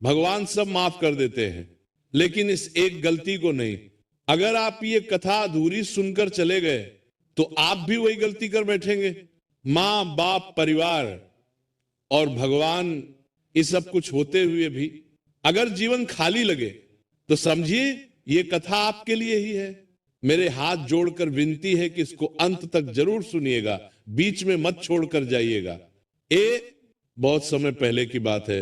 भगवान सब माफ कर देते हैं, लेकिन इस एक गलती को नहीं। अगर आप ये कथा अधूरी सुनकर चले गए तो आप भी वही गलती कर बैठेंगे। मां बाप परिवार और भगवान, ये सब कुछ होते हुए भी अगर जीवन खाली लगे तो समझिए ये कथा आपके लिए ही है। मेरे हाथ जोड़कर विनती है कि इसको अंत तक जरूर सुनिएगा, बीच में मत छोड़कर जाइएगा। बहुत समय पहले की बात है,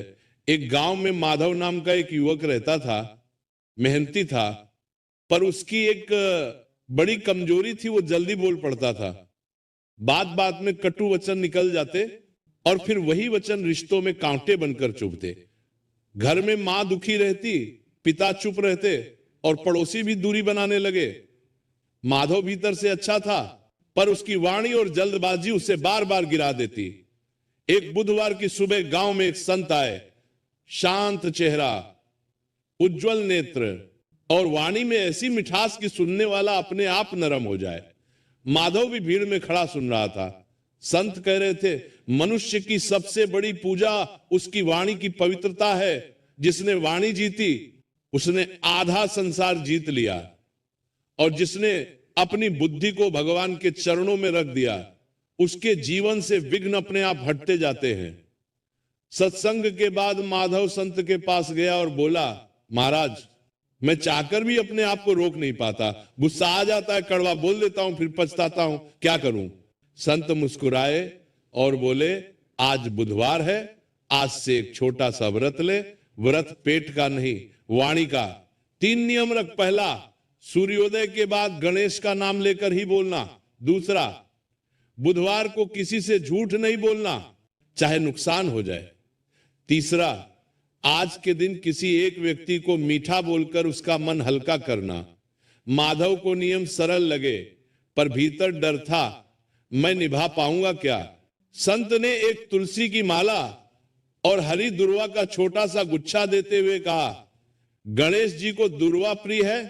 एक गांव में माधव नाम का एक युवक रहता था। मेहनती था, पर उसकी एक बड़ी कमजोरी थी, वो जल्दी बोल पड़ता था। बात बात में कटु वचन निकल जाते और फिर वही वचन रिश्तों में कांटे बनकर चुभते। घर में मां दुखी रहती, पिता चुप रहते और पड़ोसी भी दूरी बनाने लगे। माधव भीतर से अच्छा था, पर उसकी वाणी और जल्दबाजी उसे बार बार गिरा देती। एक बुधवार की सुबह गांव में एक संत आए। शांत चेहरा, उज्जवल नेत्र और वाणी में ऐसी मिठास की सुनने वाला अपने आप नरम हो जाए। माधव भी भीड़ में खड़ा सुन रहा था। संत कह रहे थे, मनुष्य की सबसे बड़ी पूजा उसकी वाणी की पवित्रता है। जिसने वाणी जीती उसने आधा संसार जीत लिया, और जिसने अपनी बुद्धि को भगवान के चरणों में रख दिया उसके जीवन से विघ्न अपने आप हटते जाते हैं। सत्संग के बाद माधव संत के पास गया और बोला, महाराज, मैं चाहकर भी अपने आप को रोक नहीं पाता। गुस्सा आ जाता है, कड़वा बोल देता हूं, फिर पछताता हूं, क्या करूं। संत मुस्कुराए और बोले, आज बुधवार है, आज से एक छोटा सा व्रत ले। व्रत पेट का नहीं, वाणी का। 3 नियम रख। पहला, सूर्योदय के बाद गणेश का नाम लेकर ही बोलना। दूसरा, बुधवार को किसी से झूठ नहीं बोलना, चाहे नुकसान हो जाए। तीसरा, आज के दिन किसी एक व्यक्ति को मीठा बोलकर उसका मन हल्का करना। माधव को नियम सरल लगे, पर भीतर डर था, मैं निभा पाऊंगा क्या। संत ने एक तुलसी की माला और हरी दुर्वा का छोटा सा गुच्छा देते हुए कहा, गणेश जी को दुर्वा प्रिय है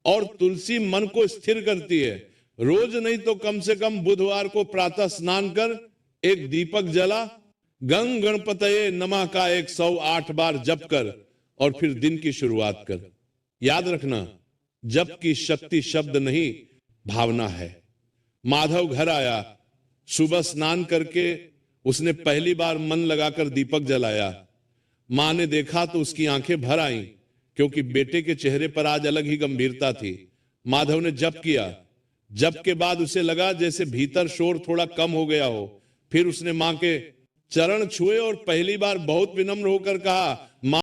और तुलसी मन को स्थिर करती है। रोज नहीं तो कम से कम बुधवार को प्रातः स्नान कर एक दीपक जला, गंग गणपतये नमः का 108 बार जप कर और फिर दिन की शुरुआत कर। याद रखना, जप की शक्ति शब्द नहीं, भावना है। माधव घर आया। सुबह स्नान करके उसने पहली बार मन लगाकर दीपक जलाया। मां ने देखा तो उसकी आंखें भर आईं, क्योंकि बेटे के चेहरे पर आज अलग ही गंभीरता थी। माधव ने जप किया। जप के बाद उसे लगा जैसे भीतर शोर थोड़ा कम हो गया हो। फिर उसने मां के चरण छुए और पहली बार बहुत विनम्र होकर कहा, मां